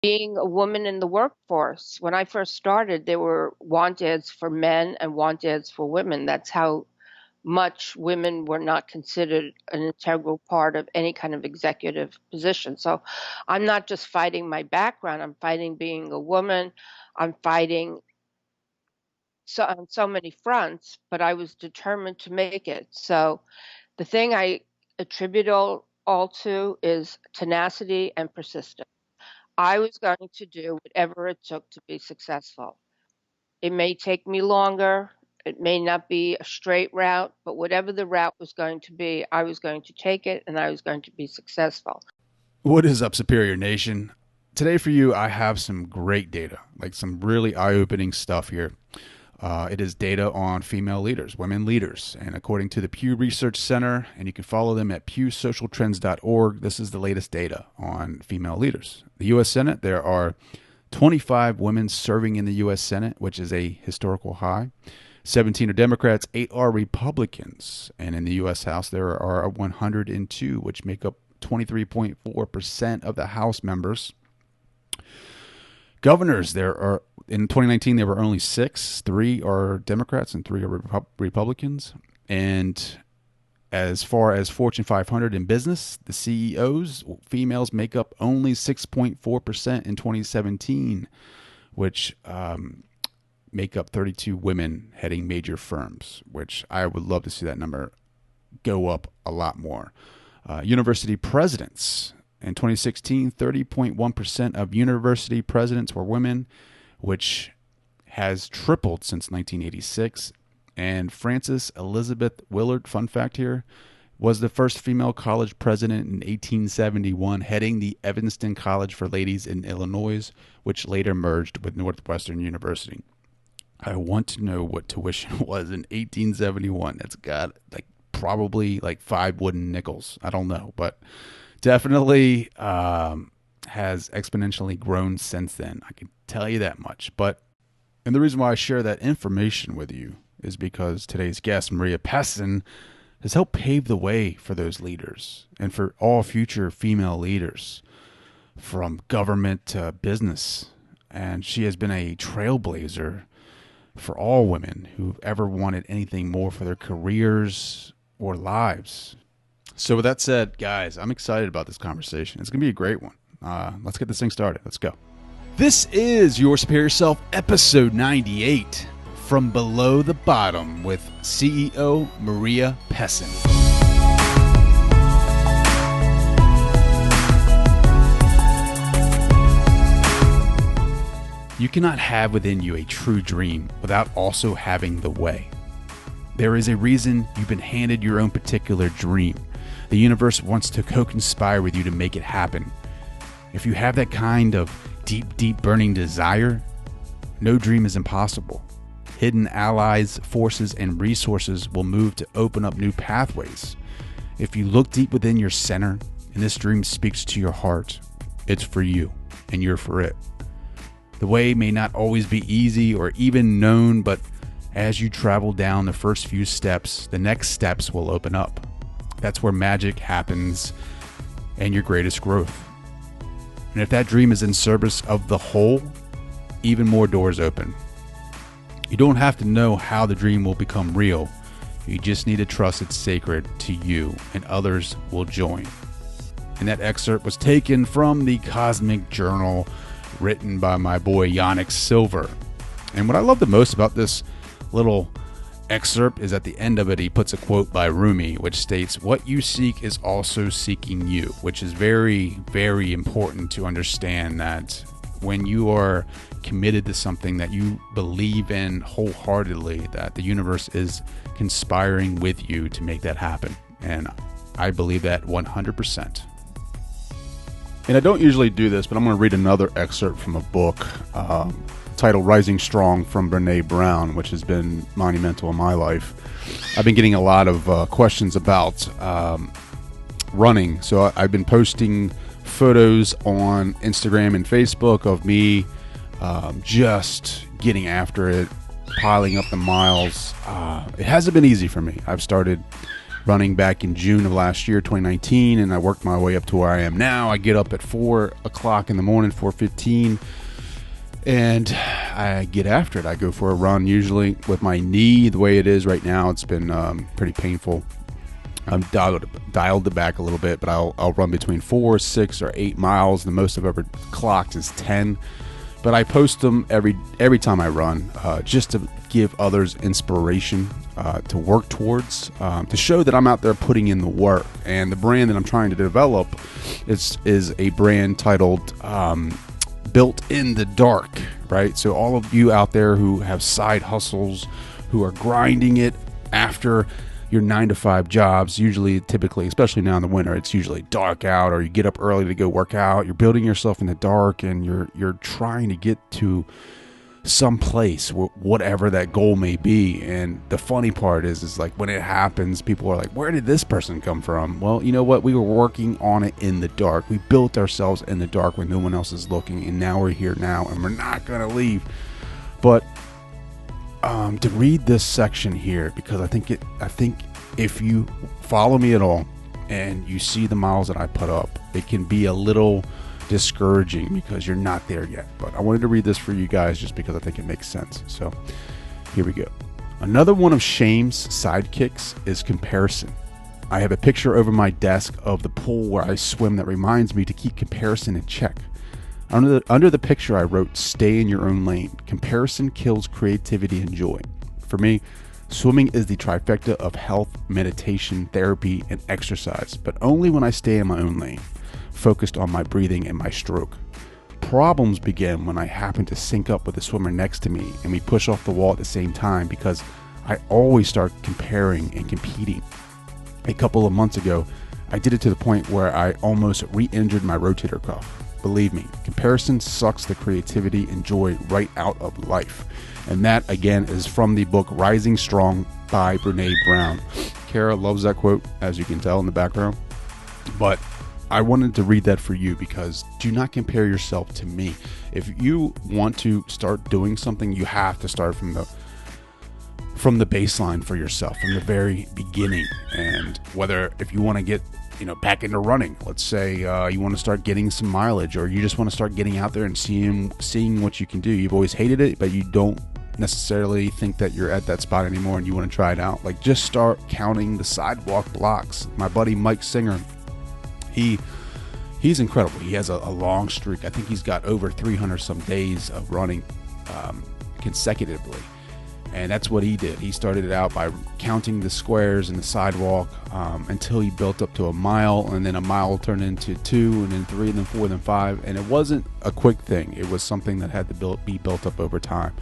Being a woman in the workforce, when I first started, there were want ads for men and want ads for women. That's how much women were not considered an integral part of any kind of executive position. So I'm not just fighting my background, I'm fighting being a woman. I'm fighting on so many fronts, but I was determined to make it. So the thing I attribute all to is tenacity and persistence. I was going to do whatever it took to be successful. It may take me longer. It may not be a straight route, but whatever the route was going to be, I was going to take it and I was going to be successful. What is up, Superior Nation? Today for you, I have some great data, like some really eye-opening stuff here. It is data on female leaders, women leaders. And according to the Pew Research Center, and you can follow them at pewsocialtrends.org, this is the latest data on female leaders. The U.S. Senate, there are 25 women serving in the U.S. Senate, which is a historical high. 17 are Democrats, 8 are Republicans. And in the U.S. House, there are 102, which make up 23.4% of the House members. Governors, there are in 2019 there were only 6. 3 are Democrats and 3 are Republicans. And as far as Fortune 500 in business, the CEOs, females make up only 6.4% in 2017, which make up 32 women heading major firms, which I would love to see that number go up a lot more. University presidents. In 2016, 30.1% of university presidents were women, which has tripled since 1986. And Frances Elizabeth Willard, fun fact here, was the first female college president in 1871, heading the Evanston College for Ladies in Illinois, which later merged with Northwestern University. I want to know what tuition was in 1871. It's got probably 5 wooden nickels. I don't know, but definitely has exponentially grown since then. I can tell you that much. And the reason why I share that information with you is because today's guest, Maria Pesin, has helped pave the way for those leaders and for all future female leaders from government to business. And she has been a trailblazer for all women who've ever wanted anything more for their careers or lives. So with that said, guys, I'm excited about this conversation. It's going to be a great one. Let's get this thing started. Let's go. This is Your Superior Self, episode 98, From Below the Bottom with CEO Maria Pesin. You cannot have within you a true dream without also having the way. There is a reason you've been handed your own particular dream. The universe wants to co-conspire with you to make it happen. If you have that kind of deep burning desire, no dream is impossible. Hidden allies, forces, and resources will move to open up new pathways. If you look deep within your center and this dream speaks to your heart, it's for you and you're for it. The way may not always be easy or even known, but as you travel down the first few steps, the next steps will open up. That's where magic happens and your greatest growth. And if that dream is in service of the whole, even more doors open. You don't have to know how the dream will become real. You just need to trust it's sacred to you, and others will join. And that excerpt was taken from the Cosmic Journal, written by my boy Yannick Silver. And what I love the most about this little excerpt is at the end of it, he puts a quote by Rumi, which states, "What you seek is also seeking you," which is very, very important to understand that when you are committed to something that you believe in wholeheartedly, that the universe is conspiring with you to make that happen. And I believe that 100%. And I don't usually do this, but I'm going to read another excerpt from a book titled Rising Strong from Brene Brown, which has been monumental in my life. I've been getting a lot of questions about running. So I've been posting photos on Instagram and Facebook of me just getting after it, piling up the miles. It hasn't been easy for me. I've started running back in June of last year, 2019, and I worked my way up to where I am now. I get up at 4 o'clock in the morning, 4:15, and I get after it. I go for a run, usually with my knee the way it is right now. It's been pretty painful. I'm dialed it back a little bit, but I'll run between 4, 6, or 8 miles. The most I've ever clocked is 10. But I post them every time I run, just to give others inspiration to work towards, to show that I'm out there putting in the work. And the brand that I'm trying to develop is a brand titled Built in the Dark, right? So all of you out there who have side hustles, who are grinding it after your 9-to-5 jobs, typically, especially now in the winter, it's usually dark out, or you get up early to go work out. You're building yourself in the dark, and you're trying to get to some place, whatever that goal may be. And the funny part is like when it happens, people are like, where did this person come from? Well, you know what? We were working on it in the dark. We built ourselves in the dark when no one else is looking, and now we're here now, and we're not going to leave. But to read this section here, because I think if you follow me at all and you see the miles that I put up, it can be a little discouraging because you're not there yet. But I wanted to read this for you guys just because I think it makes sense. So here we go. Another one of shame's sidekicks is comparison. I have a picture over my desk of the pool where I swim that reminds me to keep comparison in check. Under the picture I wrote, stay in your own lane. Comparison kills creativity and joy. For me, swimming is the trifecta of health, meditation, therapy, and exercise, but only when I stay in my own lane, focused on my breathing and my stroke. Problems begin when I happen to sync up with the swimmer next to me and we push off the wall at the same time, because I always start comparing and competing. A couple of months ago, I did it to the point where I almost re-injured my rotator cuff. Believe me, comparison sucks the creativity and joy right out of life. And that, again, is from the book Rising Strong by Brene Brown. Kara loves that quote, as you can tell in the background. But I wanted to read that for you because do not compare yourself to me. If you want to start doing something, you have to start from the baseline for yourself, from the very beginning. And if you want to get back into running, let's say you want to start getting some mileage, or you just want to start getting out there and seeing what you can do. You've always hated it, but you don't necessarily think that you're at that spot anymore and you want to try it out. Like, just start counting the sidewalk blocks. My buddy Mike Singer, he's incredible. He has a long streak. I think he's got over 300 some days of running consecutively. And that's what he did. He started it out by counting the squares in the sidewalk until he built up to a mile, and then a mile turned into 2, and then 3, and then 4, and then 5. And it wasn't a quick thing. It was something that had to be built up over time.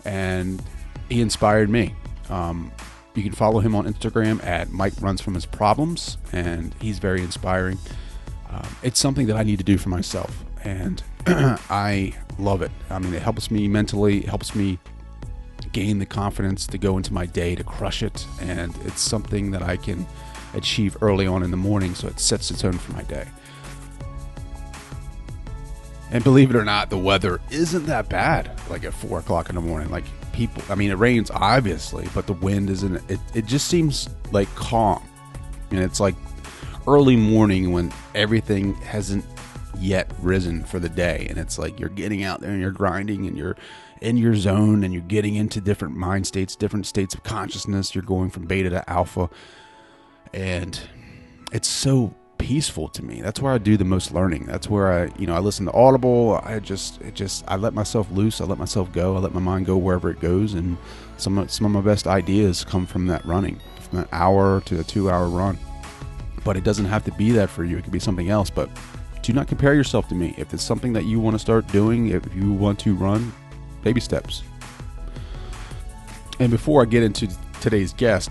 And he inspired me. You can follow him on Instagram at Mike Runs From His Problems, and he's very inspiring. It's something that I need to do for myself, and I love it. I mean, it helps me mentally, it helps me gain the confidence to go into my day to crush it, and it's something that I can achieve early on in the morning, so it sets the tone for my day. And believe it or not, the weather isn't that bad, like at 4 o'clock in the morning. Like, people, I mean, it rains obviously, but the wind isn't, it just seems like calm. And it's like early morning when everything hasn't yet risen for the day, and it's like you're getting out there and you're grinding and you're in your zone and you're getting into different mind states, different states of consciousness. You're going from beta to alpha, and it's so peaceful to me. That's where I do the most learning. That's where I listen to Audible. I let myself loose. I let myself go. I let my mind go wherever it goes, and some of my best ideas come from that running, from that hour to a 2-hour run. But it doesn't have to be that for you. It could be something else. But do not compare yourself to me. If it's something that you want to start doing, if you want to run, baby steps. And before I get into today's guest,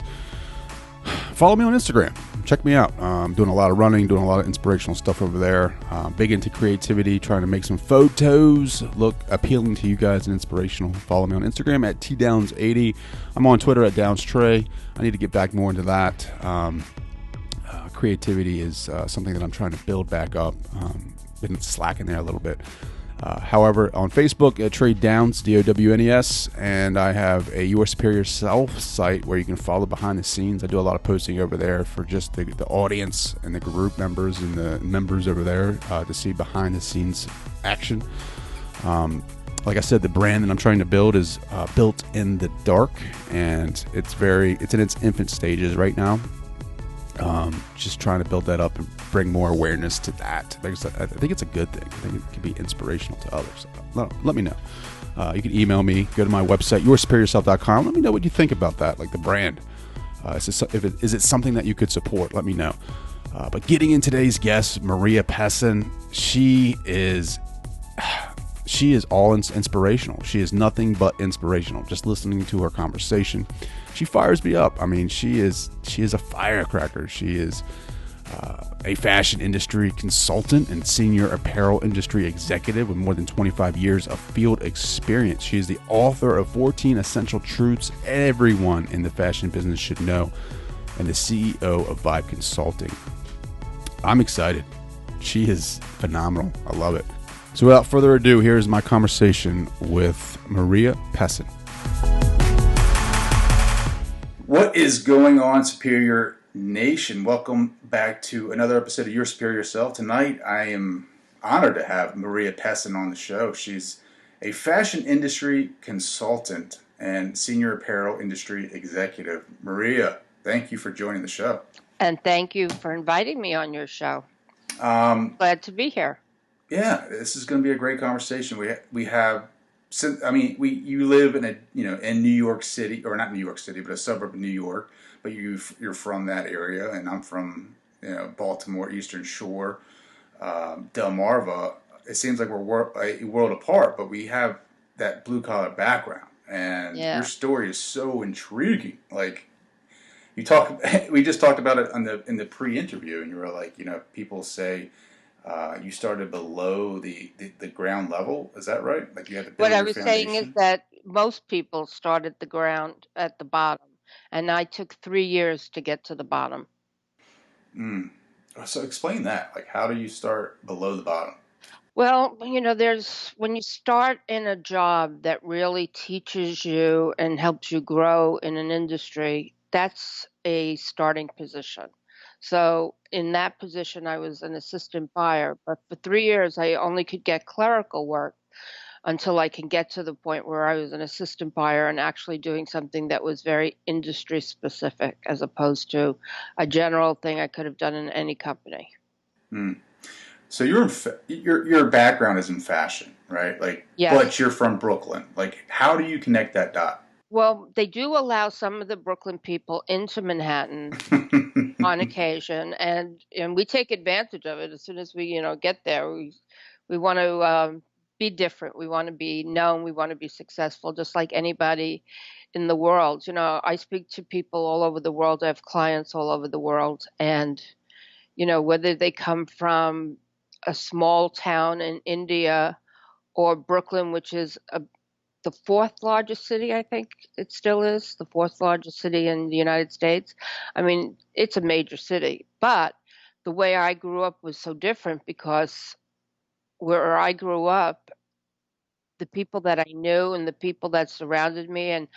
follow me on Instagram. Check me out. I'm doing a lot of running, doing a lot of inspirational stuff over there. Big into creativity, trying to make some photos look appealing to you guys and inspirational. Follow me on Instagram at tdowns80. I'm on Twitter at downstrey. I need to get back more into that. Creativity is something that I'm trying to build back up. Been slacking there a little bit. However, on Facebook, Trade Downs, DOWNES, and I have a Your Superior Self site where you can follow behind the scenes. I do a lot of posting over there for just the audience and the group members and the members over there to see behind the scenes action. Like I said, the brand that I'm trying to build is built in the dark, and it's in its infant stages right now. Just trying to build that up and bring more awareness to that. I think it's a good thing. I think it can be inspirational to others. Let me know. You can email me. Go to my website, yoursuperiorself.com. Let me know what you think about that, like the brand. Is it something that you could support? Let me know. But getting in today's guest, Maria Pesin, she is all inspirational. She is nothing but inspirational. Just listening to her conversation, she fires me up. I mean, she is a firecracker. She is a fashion industry consultant and senior apparel industry executive with more than 25 years of field experience. She is the author of 14 essential truths everyone in the fashion business should know, and the CEO of Vibe Consulting. I'm excited. She is phenomenal. I love it. So without further ado, here's my conversation with Maria Pesin. What is going on, Superior Nation? Welcome back to another episode of Your Superior Self. Tonight, I am honored to have Maria Pesin on the show. She's a fashion industry consultant and senior apparel industry executive. Maria, thank you for joining the show. And thank you for inviting me on your show. Glad to be here. Yeah, this is going to be a great conversation. We have, you live in New York City, or not New York City, but a suburb of New York. But you're from that area, and I'm from Baltimore, Eastern Shore, Delmarva. It seems like we're a world apart, but we have that blue collar background, and your story is so intriguing. Like we just talked about it in the pre-interview, and you were like, people say. You started below the ground level. Is that right? Like you had to build your foundation? What I was saying is that most people start at the ground at the bottom, and I took 3 years to get to the bottom. So explain that. Like, how do you start below the bottom? Well, when you start in a job that really teaches you and helps you grow in an industry, that's a starting position. So in that position, I was an assistant buyer, but for 3 years, I only could get clerical work until I can get to the point where I was an assistant buyer and actually doing something that was very industry specific, as opposed to a general thing I could have done in any company. So your background is in fashion, right? Like, yes. But you're from Brooklyn. Like, how do you connect that dot? Well, they do allow some of the Brooklyn people into Manhattan on occasion, and we take advantage of it as soon as we, get there. We want to be different. We want to be known. We want to be successful, just like anybody in the world. I speak to people all over the world. I have clients all over the world, and whether they come from a small town in India or Brooklyn, which is the fourth largest city, I think it still is, the fourth largest city in the United States. I mean, it's a major city, but the way I grew up was so different because where I grew up, the people that I knew and the people that surrounded me, and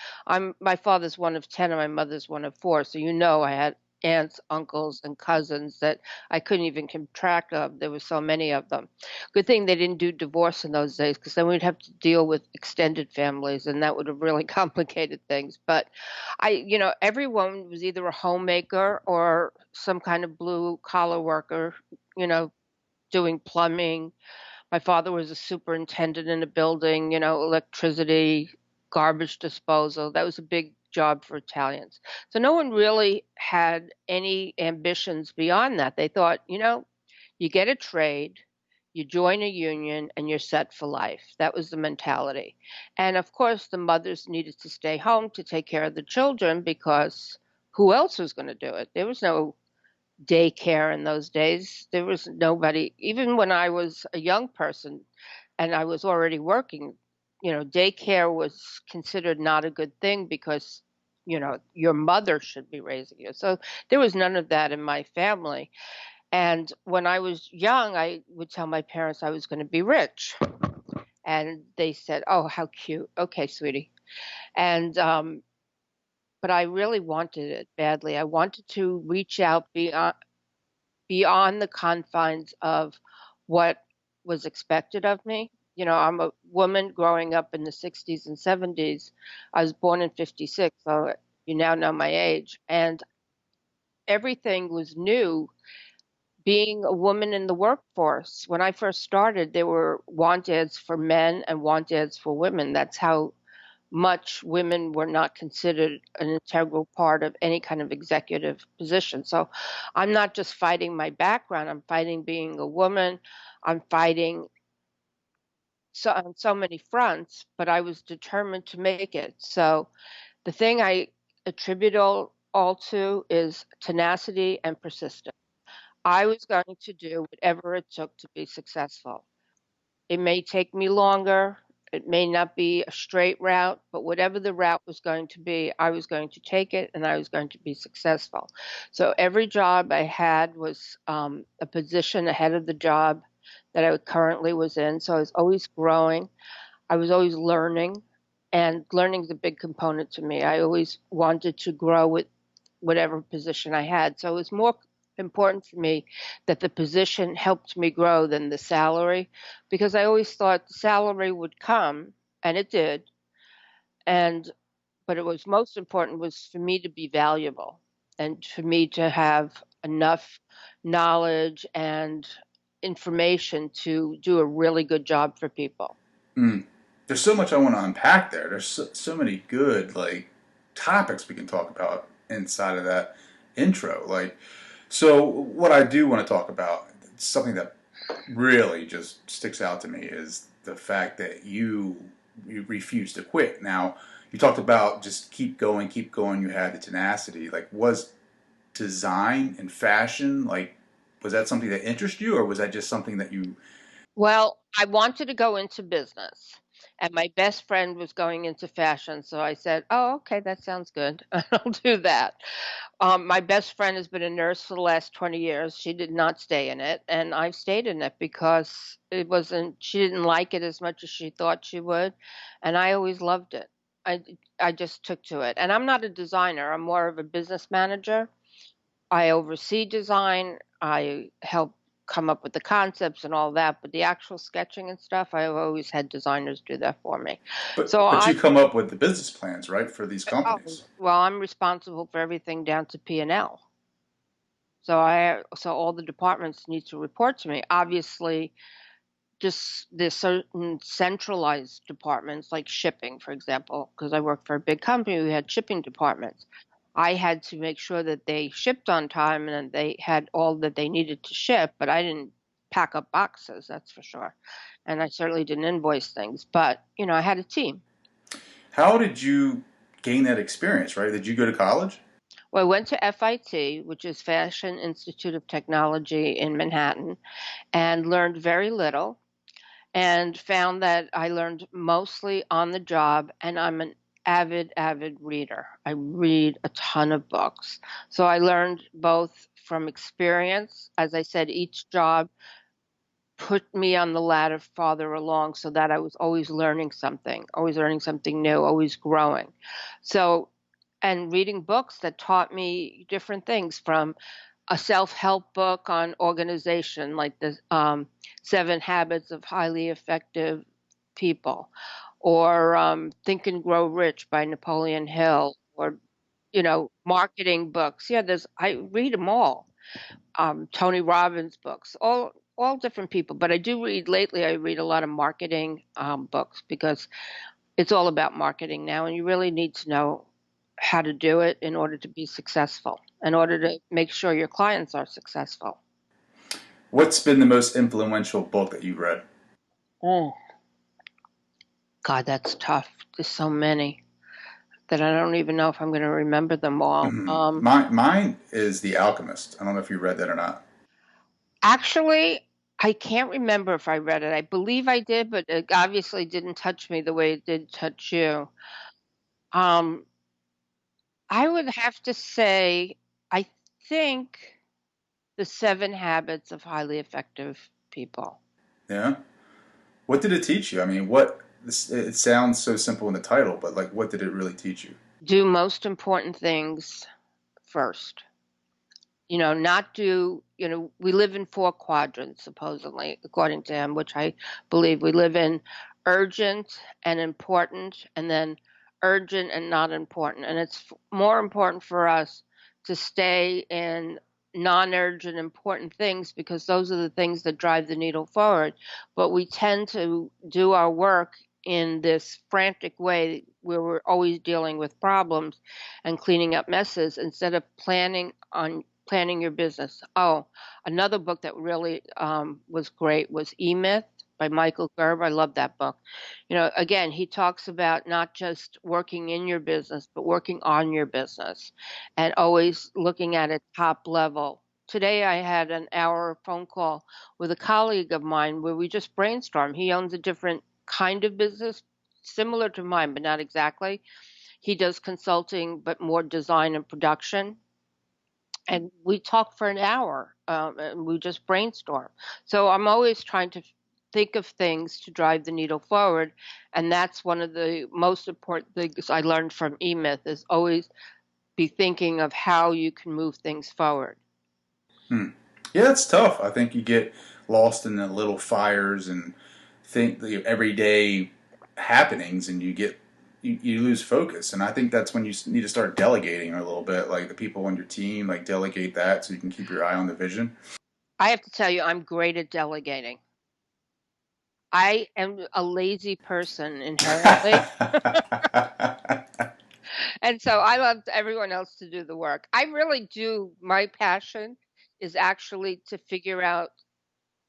my father's one of 10 and my mother's one of 4, so I had aunts, uncles, and cousins that I couldn't even keep track of. There were so many of them. Good thing they didn't do divorce in those days, because then we'd have to deal with extended families, and that would have really complicated things. But everyone was either a homemaker or some kind of blue collar worker, doing plumbing. My father was a superintendent in a building, electricity, garbage disposal. That was a big job for Italians. So no one really had any ambitions beyond that. They thought, you get a trade, you join a union, and you're set for life. That was the mentality. And of course, the mothers needed to stay home to take care of the children, because who else was going to do it? There was no daycare in those days. There was nobody, even when I was a young person and I was already working, daycare was considered not a good thing because, your mother should be raising you. So there was none of that in my family. And when I was young, I would tell my parents I was going to be rich. And they said, "Oh, how cute. Okay, sweetie." And but I really wanted it badly. I wanted to reach out beyond the confines of what was expected of me. You know, I'm a woman growing up in the 60s and 70s. I was born in 56, so you now know my age. And everything was new being a woman in the workforce. When I first started, there were want ads for men and want ads for women. That's how much women were not considered an integral part of any kind of executive position. So I'm not just fighting my background, I'm fighting being a woman. I'm fighting on so many fronts, but I was determined to make it. So the thing I attribute all to is tenacity and persistence. I was going to do whatever it took to be successful. It may take me longer. It may not be a straight route, but whatever the route was going to be, I was going to take it and I was going to be successful. So every job I had was a position ahead of the job that I currently was in. So I was always growing. I was always learning, and learning is a big component to me. I always wanted to grow with whatever position I had. So it was more important for me that the position helped me grow than the salary, because I always thought the salary would come, and it did. And but it was most important was for me to be valuable and for me to have enough knowledge and information to do a really good job for people. Mm. There's so much I want to unpack there. There's so many good topics we can talk about inside of that intro. So what I do want to talk about, something that really just sticks out to me, is the fact that you refuse to quit. Now, you talked about just keep going, keep going. You had the tenacity. Was design and fashion, was that something that interested you, or was that just something that you? Well, I wanted to go into business, and my best friend was going into fashion, so I said, "Oh, okay, that sounds good. I'll do that." My best friend has been a nurse for the last 20 years. She did not stay in it, and I've stayed in it because it wasn't she didn't like it as much as she thought she would, and I always loved it. I just took to it. And I'm not a designer. I'm more of a business manager. I oversee design. I help come up with the concepts and all that, but the actual sketching and stuff, I've always had designers do that for me. So But you come up with the business plans, right, for these companies. well, I'm responsible for everything down to P&L. So all the departments need to report to me. Obviously, just there's certain centralized departments like shipping, for example, because I worked for a big company, we had shipping departments. I had to make sure that they shipped on time and they had all that they needed to ship, but I didn't pack up boxes, that's for sure. And I certainly didn't invoice things, but I had a team. How did you gain that experience, right? Did you go to college? Well, I went to FIT, which is Fashion Institute of Technology in Manhattan, and learned very little and found that I learned mostly on the job, and I'm an avid reader. I read a ton of books. So I learned both from experience. As I said, each job put me on the ladder farther along so that I was always learning something new, always growing. So, and reading books that taught me different things, from a self-help book on organization, like the 7 Habits of Highly Effective People, or Think and Grow Rich by Napoleon Hill, or marketing books. Yeah, I read them all. Tony Robbins books, all different people. But I do read lately. I read a lot of marketing books because it's all about marketing now, and you really need to know how to do it in order to be successful, in order to make sure your clients are successful. What's been the most influential book that you've read? Oh, God, that's tough. There's so many that I don't even know if I'm going to remember them all. Mine is The Alchemist. I don't know if you read that or not. Actually, I can't remember if I read it. I believe I did, but it obviously didn't touch me the way it did touch you. Um, I would have to say, I think the 7 Habits of Highly Effective People. Yeah. What did it teach you? I mean, it sounds so simple in the title, but like, what did it really teach you? Do most important things first. Not do, we live in four quadrants, supposedly, according to him, which I believe. We live in urgent and important, and then urgent and not important. And it's more important for us to stay in non-urgent important things because those are the things that drive the needle forward. But we tend to do our work in this frantic way where we're always dealing with problems and cleaning up messes instead of planning your business. Oh, another book that really was great was E-Myth by Michael Gerber. I love that book. Again, he talks about not just working in your business, but working on your business and always looking at it top level. Today, I had an hour phone call with a colleague of mine where we just brainstormed. He owns a different kind of business, similar to mine, but not exactly. He does consulting, but more design and production, and we talked for an hour, and we just brainstorm. So I'm always trying to think of things to drive the needle forward, and that's one of the most important things I learned from E-Myth is always be thinking of how you can move things forward. Hmm. Yeah, it's tough. I think you get lost in the little fires and think the everyday happenings, and you lose focus. And I think that's when you need to start delegating a little bit, like the people on your team, like delegate that so you can keep your eye on the vision. I have to tell you, I'm great at delegating. I am a lazy person inherently, and so I love everyone else to do the work. I really do. My passion is actually to figure out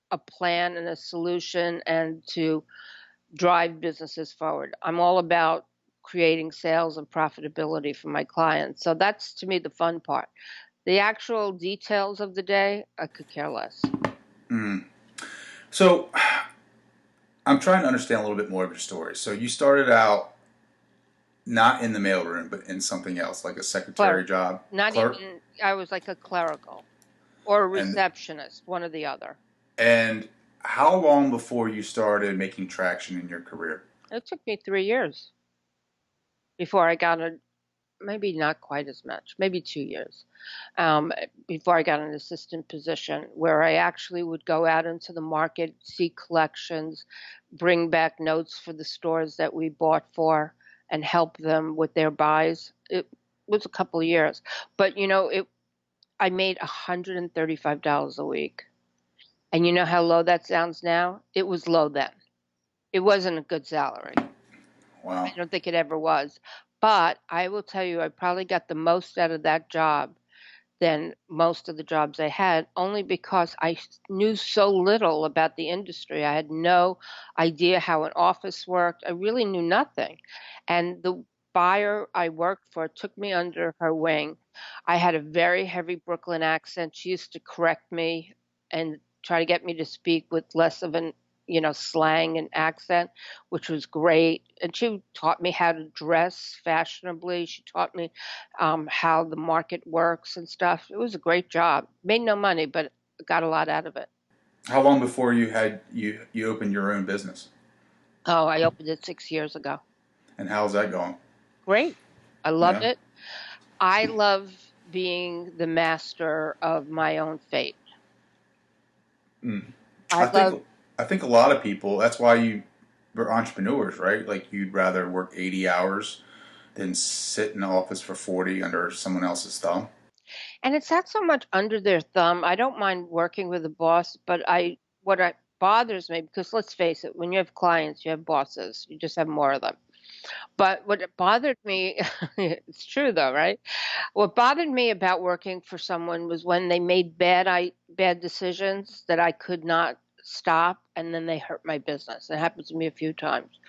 a plan and a solution and to drive businesses forward. I'm all about creating sales and profitability for my clients. So that's to me the fun part. The actual details of the day, I could care less. Mm. So I'm trying to understand a little bit more of your story. So you started out not in the mailroom, but in something else, like a secretary Cleric, job, not clerk, even, I was like a clerical or a and receptionist, one or the other. and how long before you started making traction in your career? It took me 3 years before I got maybe not quite as much, maybe 2 years, um, before I got an assistant position where I actually would go out into the market, see collections, bring back notes for the stores that we bought for, and help them with their buys. It was a couple of years, but I made $135 a week. And you know how low that sounds now? It was low then. It wasn't a good salary. I Wow. don't think it ever was. But I will tell you, I probably got the most out of that job than most of the jobs I had, only because I knew so little about the industry. I had no idea how an office worked. I really knew nothing. And the buyer I worked for took me under her wing. I had a very heavy Brooklyn accent. She used to correct me and try to get me to speak with less of an slang and accent, which was great. And she taught me how to dress fashionably. She taught me how the market works and stuff. It was a great job. Made no money, but got a lot out of it. How long before you opened your own business? Oh, I opened it 6 years ago. And how's that going? Great. I love Yeah. it. I love being the master of my own fate. Mm. I I love, think I think a lot of people. That's why you were entrepreneurs, right? Like you'd rather work 80 hours than sit in the office for 40 under someone else's thumb. and it's not so much under their thumb. I don't mind working with a boss, but what bothers me, because let's face it, when you have clients, you have bosses. You just have more of them. But what bothered me, it's true though, right? What bothered me about working for someone was when they made bad decisions that I could not stop, and then they hurt my business. It happened to me a few times.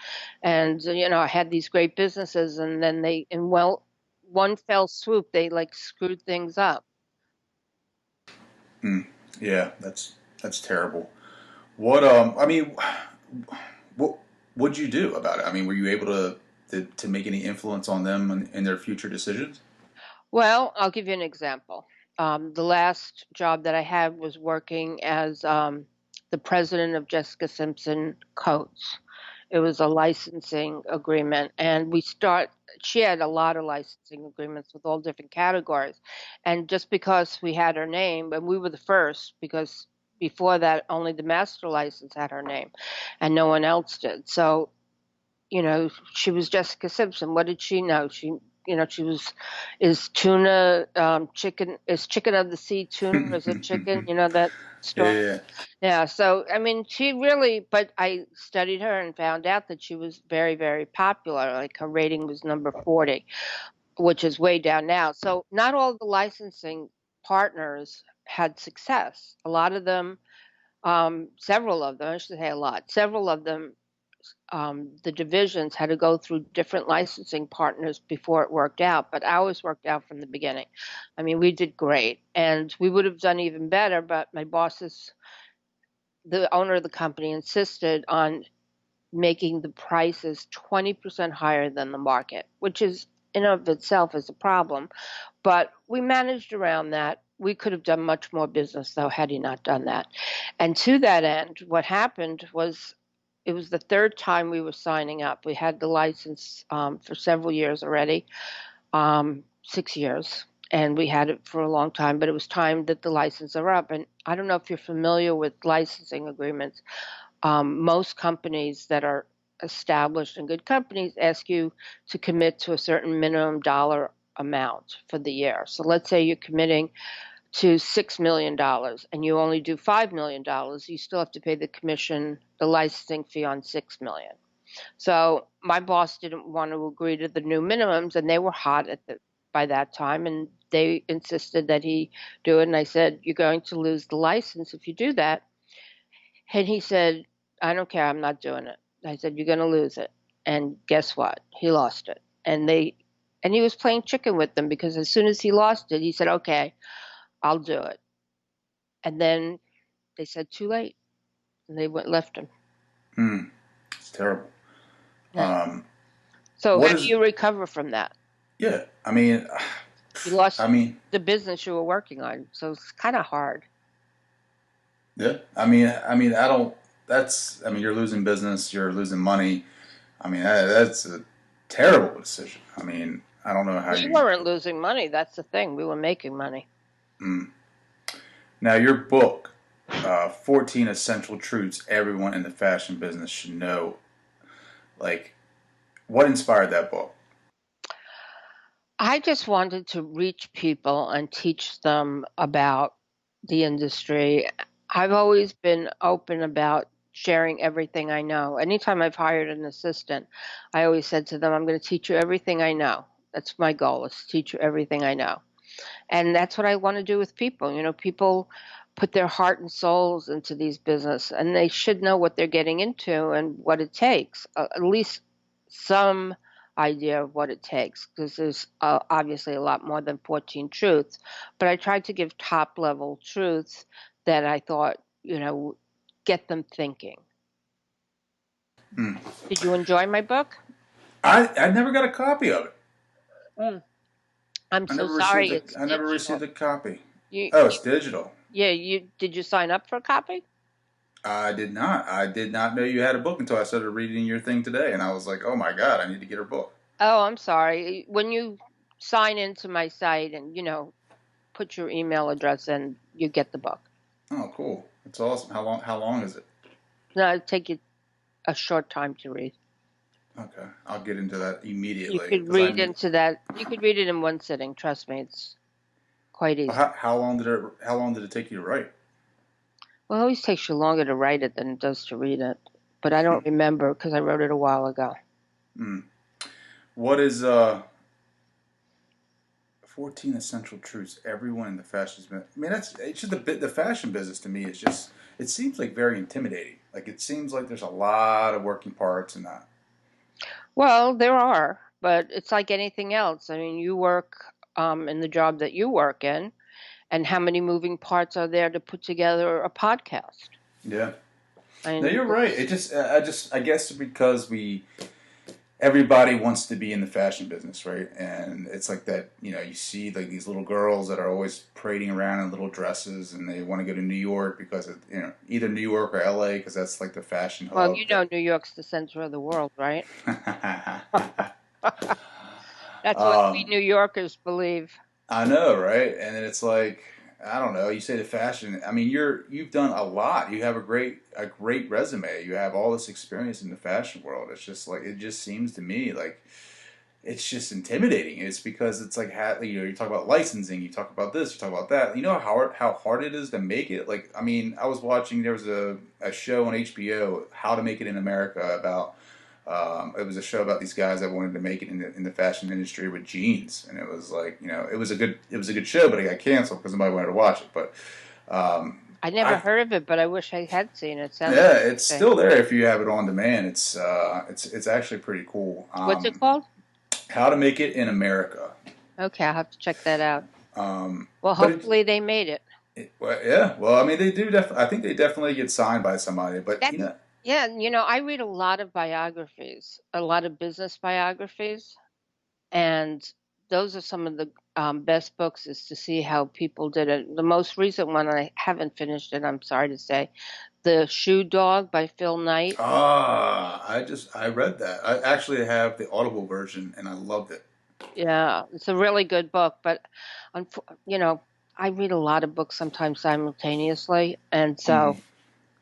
And I had these great businesses, and then one fell swoop, they like screwed things up. Mm. Yeah, that's terrible. I mean, what what'd you do about it? I mean, were you able to make any influence on them in their future decisions? Well, I'll give you an example. The last job that I had was working as the president of Jessica Simpson Coats. It was a licensing agreement, and she had a lot of licensing agreements with all different categories. And just because we had her name, and we were the first, because before that, only the master license had her name, and no one else did. So, she was Jessica Simpson. What did she know? She was, is tuna, chicken, is chicken of the sea tuna? Is it chicken? You know that story? Yeah. Yeah, so I mean, but I studied her and found out that she was very, very popular. Like her rating was number 40, which is way down now. So not all the licensing partners had success. A lot of them, several of them, I should say a lot, several of them, the divisions had to go through different licensing partners before it worked out, but ours worked out from the beginning. I mean, we did great, and we would have done even better, but my bosses, the owner of the company, insisted on making the prices 20% higher than the market, which is in of itself is a problem. But we managed around that. We could have done much more business, though, had he not done that. And to that end, what happened was it was the third time we were signing up. We had the license for several years already, 6 years, and we had it for a long time, but it was time that the licenses are up. And I don't know if you're familiar with licensing agreements. Most companies that are established and good companies ask you to commit to a certain minimum dollar amount for the year. So let's say you're committing to $6 million and you only do $5 million, you still have to pay the commission, the licensing fee on $6 million. So my boss didn't want to agree to the new minimums, and they were hot by that time, and they insisted that he do it. And I said, "You're going to lose the license if you do that." And he said, "I don't care. I'm not doing it." I said, "You're going to lose it." And guess what? He lost it. And he was playing chicken with them, because as soon as he lost it, he said, "Okay, I'll do it." And then they said, "Too late." And they left him. It's terrible. Yeah. Um, So what how do is? you recover from that? Yeah. You lost I mean, the business you were working on, so it's kind of hard. yeah. I don't. That's. I mean, you're losing business. You're losing money. I mean, that's a terrible decision. I mean, I don't know how We you. weren't losing money. That's the thing. We were making money. Mm. Now, your book, 14 Essential Truths Everyone in the Fashion Business Should Know. Like, what inspired that book? I just wanted to reach people and teach them about the industry. I've always been open about sharing everything I know. Anytime I've hired an assistant, I always said to them, "I'm going to teach you everything I know." That's my goal, is to teach you everything I know. And that's what I want to do with people. People put their heart and souls into these business, and they should know what they're getting into and what it takes. At least some idea of what it takes, because there's obviously a lot more than 14 truths. But I tried to give top level truths that I thought, get them thinking. Mm. Did you enjoy my book? I never got a copy of it. Mm. I'm so sorry. It's I never received digital. a copy. You, Oh, it's digital. yeah, did you sign up for a copy? I did not. I did not know you had a book until I started reading your thing today, and I was like, "Oh my god, I need to get her book." Oh, I'm sorry. When you sign into my site and, put your email address in, you get the book. Oh, cool. That's awesome. How long is it? No, it'll take you a short time to read. Okay, I'll get into that You immediately could because I read need. into that. You could read it in one sitting. Trust me, it's quite easy. How long did it take you to write? Well, it always takes you longer to write it than it does to read it. But I don't remember, because I wrote it a while ago. Hmm. What is 14 essential truths everyone in the fashion business? I mean, it's just the fashion business to me is just it seems like very intimidating. Like it seems like there's a lot of working parts and that. Well, there are, but it's like anything else. I mean, you work in the job that you work in, and how many moving parts are there to put together a podcast? Yeah. I No, mean, you're right. It just I guess because we everybody wants to be in the fashion business, right? And it's like that, you see like these little girls that are always parading around in little dresses, and they want to go to New York because of, either New York or LA because that's like the fashion Well, hub. you know, New York's the center of the world, right? That's what we um, New Yorkers believe. I know, right? And then it's like, I don't know. You say the fashion. I mean, you've done a lot. You have a great resume. You have all this experience in the fashion world. It's just like it just seems to me like it's just intimidating. It's because it's like you talk about licensing, you talk about this, you talk about that. You know how hard it is to make it. Like I mean, I was watching. There was a show on HBO, How to Make It in America, about. It was a show about these guys that wanted to make it in the fashion industry with jeans, and it was like it was a good show, but it got canceled because nobody wanted to watch it. But um, I never I heard of it, but I wish I had seen it. Sounds yeah, it's interesting. still there if you have it on demand. It's actually pretty cool. What's it called? How to Make It in America. Okay, I'll have to check that out. Well, But it, hopefully they made it. well, yeah. Well, I mean, they do. I think they definitely get signed by somebody. But That's yeah, you know, I read a lot of biographies, a lot of business biographies, and those are some of the best books is to see how people did it. The most recent one, I haven't finished it, I'm sorry to say, The Shoe Dog by Phil Knight. I read that. I actually have the Audible version, and I loved it. Yeah, it's a really good book, but you know, I read a lot of books sometimes simultaneously, and so Hmm.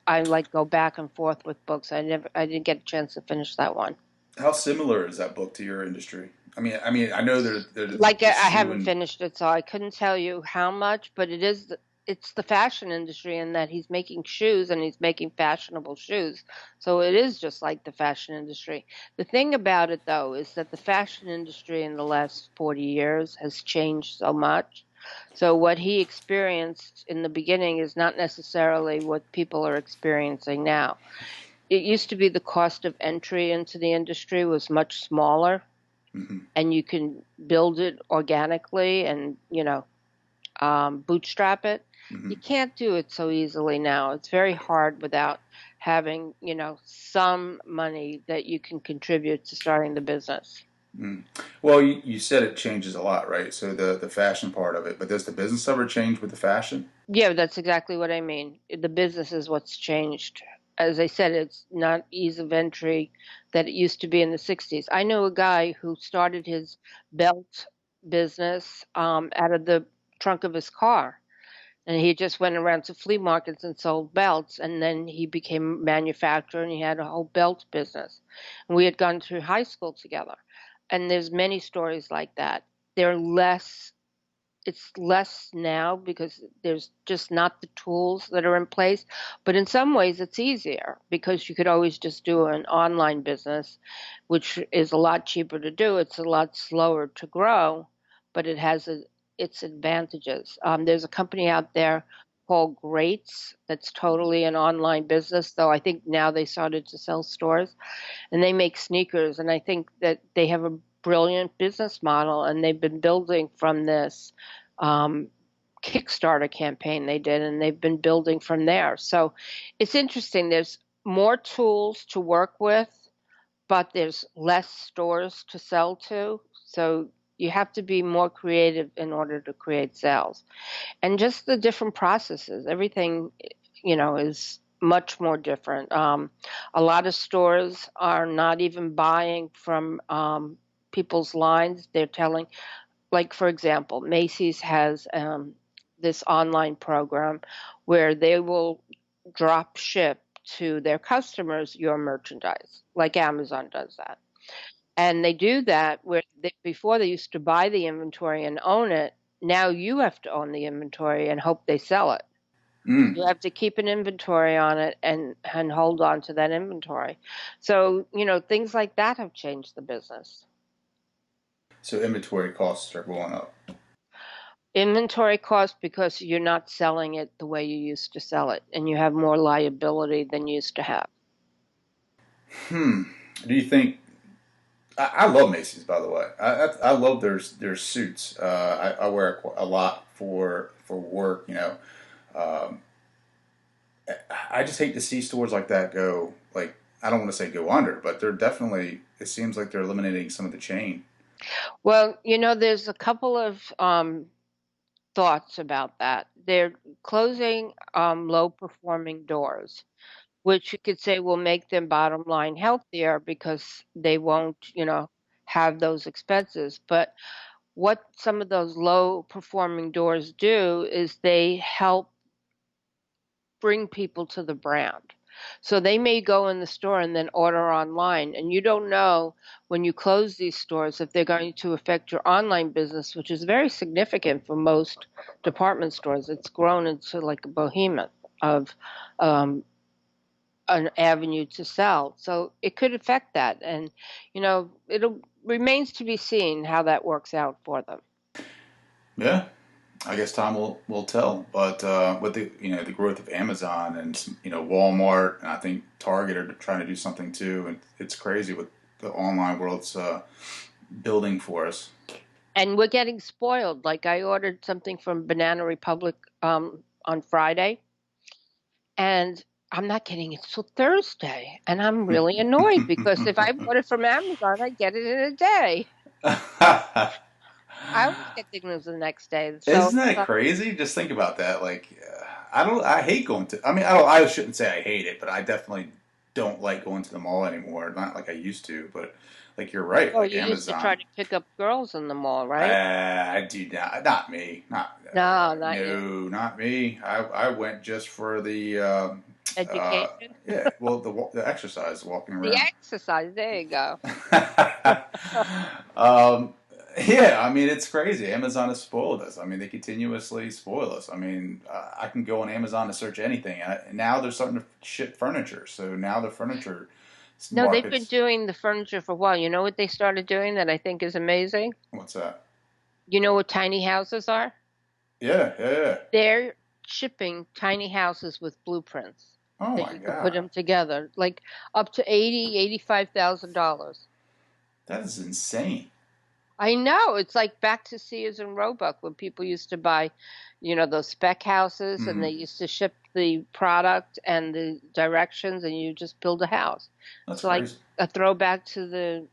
I like go back and forth with books. I didn't get a chance to finish that one. How similar is that book to your industry? I mean, I know there's Like the I shoe haven't and. finished it, so I couldn't tell you how much, but it's the fashion industry in that he's making shoes and he's making fashionable shoes. So it is just like the fashion industry. The thing about it though is that the fashion industry in the last 40 years has changed so much. So what he experienced in the beginning is not necessarily what people are experiencing now. It used to be the cost of entry into the industry was much smaller Hmm. and you can build it organically and bootstrap it. Hmm. You can't do it so easily now. It's very hard without having some money that you can contribute to starting the business. Mm. Well, you said it changes a lot, right? So the fashion part of it, but does the business ever change with the fashion? Yeah, that's exactly what I mean. The business is what's changed. As I said, it's not ease of entry that it used to be in the 60s. I know a guy who started his belt business out of the trunk of his car. And he just went around to flea markets and sold belts. And then he became a manufacturer and he had a whole belt business. And we had gone through high school together. And there's many stories like that. They're less it's less now because there's just not the tools that are in place. But in some ways, it's easier because you could always just do an online business, which is a lot cheaper to do. It's a lot slower to grow, but its advantages. There's a company out there called Greats that's totally an online business, though I think now they started to sell stores and they make sneakers. And I think that they have a brilliant business model, and they've been building from this um, Kickstarter campaign they did, and they've been building from there. So it's interesting. There's more tools to work with, but there's less stores to sell to. So you have to be more creative in order to create sales. And just the different processes, everything, is much more different. A lot of stores are not even buying from people's lines. They're telling, like, for example, Macy's has this online program where they will drop ship to their customers your merchandise, like Amazon does that. And they do that where before they used to buy the inventory and own it. Now you have to own the inventory and hope they sell it. Mm. You have to keep an inventory on it and hold on to that inventory. So, things like that have changed the business. So inventory costs are going up. Inventory cost because you're not selling it the way you used to sell it, and you have more liability than you used to have. Hmm. Do you think? I love Macy's, by the way. I love their suits. I wear a lot for work. Um, I just hate to see stores like that go like I don't want to say go under, but they're definitely. It seems like they're eliminating some of the chain. Well, there's a couple of thoughts about that. They're closing low performing doors, which you could say will make them bottom line healthier because they won't, have those expenses. But what some of those low performing doors do is they help bring people to the brand. So they may go in the store and then order online, and you don't know when you close these stores if they're going to affect your online business, which is very significant for most department stores. It's grown into like a behemoth of um, an avenue to sell. So it could affect that, and it'll remains to be seen how that works out for them. Yeah, I guess time will tell. But with the growth of Amazon and Walmart and I think Target are trying to do something too, and it's crazy what the online world's building for us. And we're getting spoiled. Like I ordered something from Banana Republic on Friday, and I'm not getting it till Thursday. And I'm really annoyed because if I bought it from Amazon, I get it in a day. I always get things the next day. So Isn't that crazy? Just think about that. Like, I don't. I hate going to. I mean, I don't. I shouldn't say I hate it, but I definitely don't like going to the mall anymore. Not like I used to, but like you're right. oh, Like you used to try Amazon. to pick up girls in the mall, right? I do not. Not me. Not. No, not you. No, not me. I went just for the. Uh, Education, yeah. Well, the exercise, walking the around. exercise. There you go. um, yeah, I mean it's crazy. Amazon has spoiled us. I mean they continuously spoil us. I mean I can go on Amazon to search anything, and now they're starting to ship furniture. So now the furniture No, they've been markets. doing the furniture for a while. You know what they started doing that I think is amazing? What's that? You know what tiny houses are? Yeah, yeah, yeah. They're shipping tiny houses with blueprints Oh that my you could put god, them together, like up to 85,000 dollars. that is insane. I know it's like back to Sears and Roebuck when people used to buy, those spec houses and Hmm, they used to ship the product and the directions and you just build a house. that's It's like crazy. a throwback to the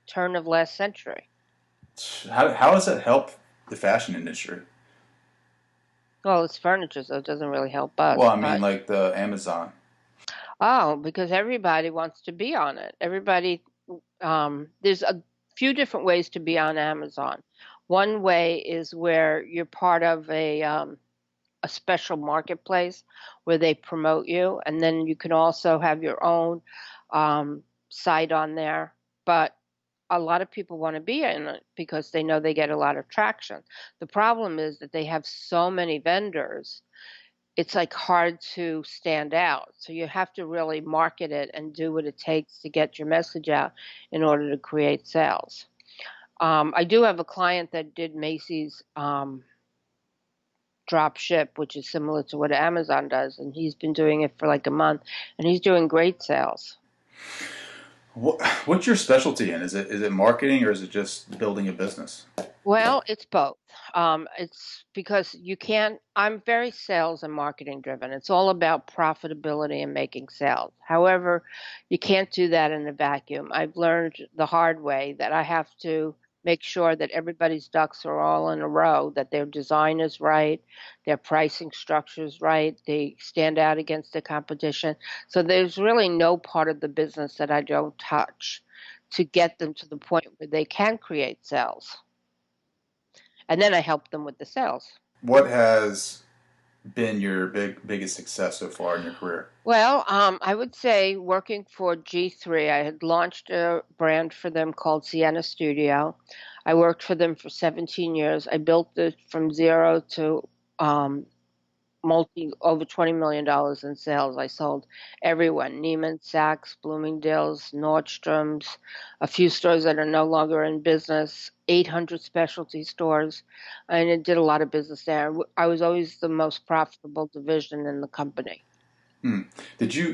turn of last century. How does that help the fashion industry? Well, it's furniture, so it doesn't really help Well, us, I mean but like the Amazon. oh, because everybody wants to be on it. There's a few different ways to be on Amazon. One way is where you're part of a special marketplace where they promote you, and then you can also have your own um, site on there. But a lot of people want to be in it because they know they get a lot of traction. The problem is that they have so many vendors, it's like hard to stand out. So you have to really market it and do what it takes to get your message out in order to create sales. I do have a client that did Macy's drop ship, which is similar to what Amazon does, and he's been doing it for like a month, and he's doing great sales. What's your specialty in? Is it marketing or is it just building a business? Well, it's both. It's because you can't, I'm very sales and marketing driven. It's all about profitability and making sales. However, you can't do that in a vacuum. I've learned the hard way that I have to make sure that everybody's ducks are all in a row, that their design is right, their pricing structure is right, they stand out against the competition. So there's really no part of the business that I don't touch to get them to the point where they can create sales, and then I help them with the sales. What has been your biggest success so far in your career? Well, I would say working for G3, I had launched a brand for them called Sienna Studio. I worked for them for 17 years. I built it from zero to um, multi over $20 million in sales. I sold everyone, Neiman, Saks, Bloomingdale's, Nordstrom's, a few stores that are no longer in business, 800 specialty stores, and it did a lot of business there. I was always the most profitable division in the company. Hmm.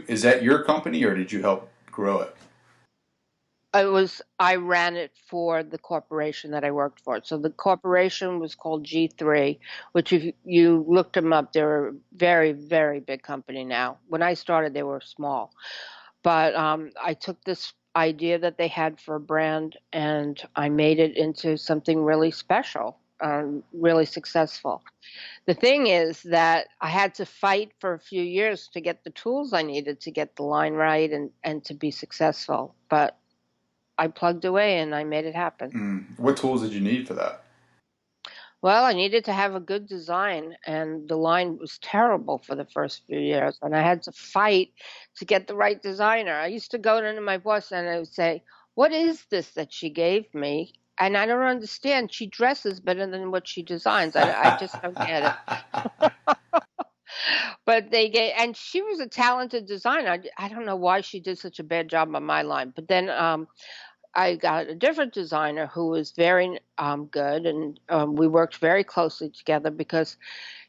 Is that your company or did you help grow it? I ran it for the corporation that I worked for. So the corporation was called G3, which if you looked them up, they're a very, very big company now. When I started, they were small. But I took this idea that they had for a brand and I made it into something really special, really successful. The thing is that I had to fight for a few years to get the tools I needed to get the line right and to be successful. But I plugged away and I made it happen. What tools did you need for that? Well, I needed to have a good design, and the line was terrible for the first few years, and I had to fight to get the right designer. I used to go to my boss and I would say, "What is this that she gave me? And I don't understand. She dresses better than what she designs. I just don't get it." But they gave, and she was a talented designer. I don't know why she did such a bad job on my line, but then I got a different designer who was very good, and we worked very closely together because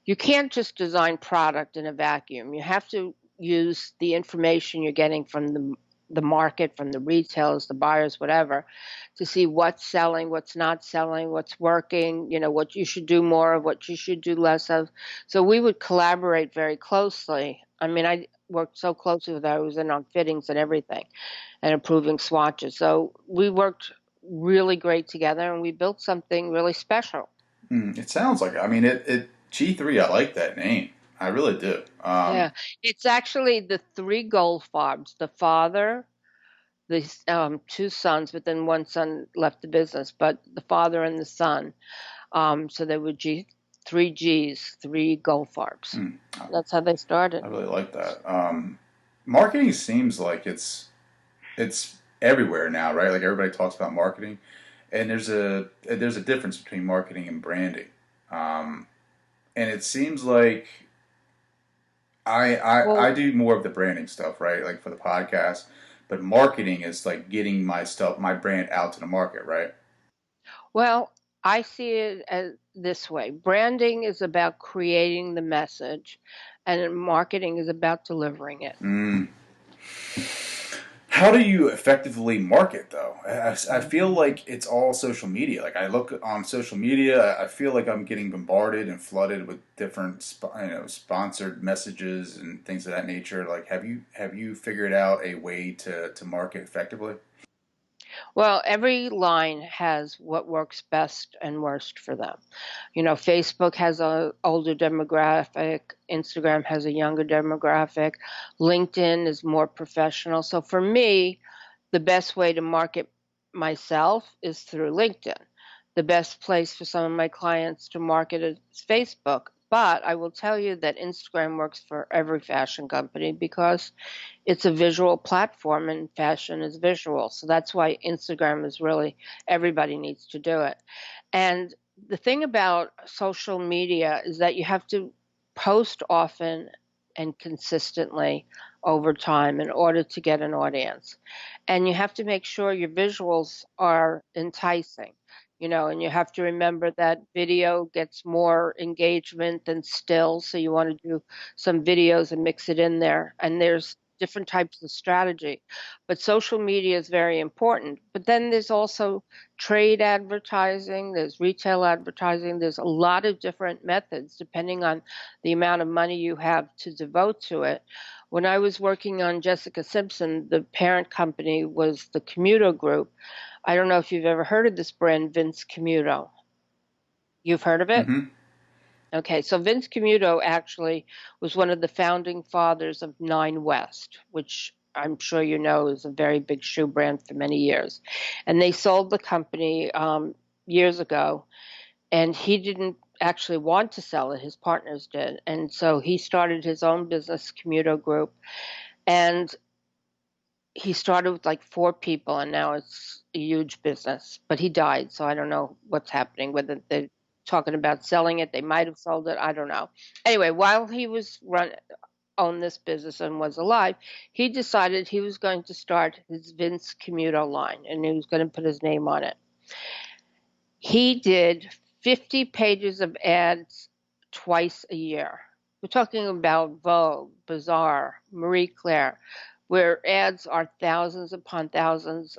you can't just design product in a vacuum. You have to use the information you're getting from the market, from the retailers, the buyers, whatever, to see what's selling, what's not selling, what's working, what you should do more of, what you should do less of. So we would collaborate very closely. I mean, I worked so closely with her. I was in on fittings and everything and approving swatches. So we worked really great together and we built something really special. It sounds like it. I mean, it G3. I like that name. I really do. Yeah, it's actually the three Goldfarbs, the father, the two sons, but then one son left the business, but the father and the son. So there were three G's, three Goldfarbs. mm, That's how they started. I really like that. Marketing seems like it's everywhere now, right? Like everybody talks about marketing, and there's a difference between marketing and branding. Um, and it seems like I Well, do more of the branding stuff, right? Like for the podcast, but marketing is like getting my brand out to the market, right? well, I see it as this way. Branding is about creating the message, and marketing is about delivering it. Mm. How do you effectively market though? I feel like it's all social media. Like I look on social media, I feel like I'm getting bombarded and flooded with different sponsored messages and things of that nature. Like have you figured out a way to market effectively? Well, every line has what works best and worst for them. Facebook has a older demographic, Instagram has a younger demographic, LinkedIn is more professional. So for me, the best way to market myself is through LinkedIn. The best place for some of my clients to market is Facebook. But I will tell you that Instagram works for every fashion company because it's a visual platform and fashion is visual. So that's why Instagram is really, everybody needs to do it. And the thing about social media is that you have to post often and consistently over time in order to get an audience. And you have to make sure your visuals are enticing. And you have to remember that video gets more engagement than still. So you want to do some videos and mix it in there. And there's different types of strategy. But social media is very important. But then there's also trade advertising, there's retail advertising, there's a lot of different methods depending on the amount of money you have to devote to it. When I was working on Jessica Simpson, the parent company was the Commuto Group. I don't know if you've ever heard of this brand, Vince Commuto. You've heard of it? Mm-hmm. Okay, so Vince Commuto actually was one of the founding fathers of Nine West, which I'm sure you know is a very big shoe brand for many years. And they sold the company years ago, and he didn't actually want to sell it, his partners did. And so he started his own business, Commuto Group, and he started with like four people, and now it's a huge business. But he died, so I don't know what's happening. Whether they're talking about selling it, they might have sold it. I don't know. Anyway, while he was owned this business and was alive, he decided he was going to start his Vince Commuto line, and he was going to put his name on it. He did 50 pages of ads twice a year. We're talking about Vogue, Bazaar, Marie Claire, where ads are thousands upon thousands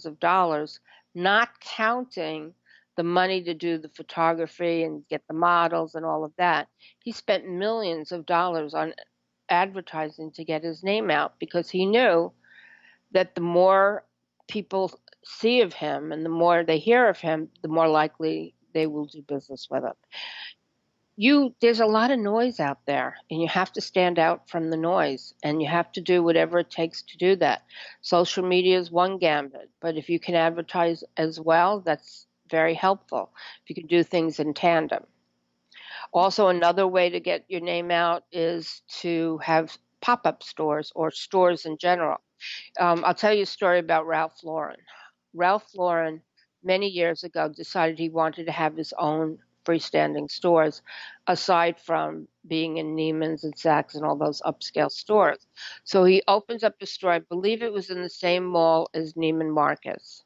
of dollars, not counting the money to do the photography and get the models and all of that. He spent millions of dollars on advertising to get his name out because he knew that the more people see of him and the more they hear of him, the more likely they will do business with him. There's a lot of noise out there and you have to stand out from the noise and you have to do whatever it takes to do that. Social media is one gambit, but if you can advertise as well, that's very helpful. If you can do things in tandem. Also, another way to get your name out is to have pop-up stores or stores in general. I'll tell you a story about Ralph Lauren. Ralph Lauren, many years ago, decided he wanted to have his own freestanding stores, aside from being in Neiman's and Saks and all those upscale stores. So he opens up a store. I believe it was in the same mall as Neiman Marcus.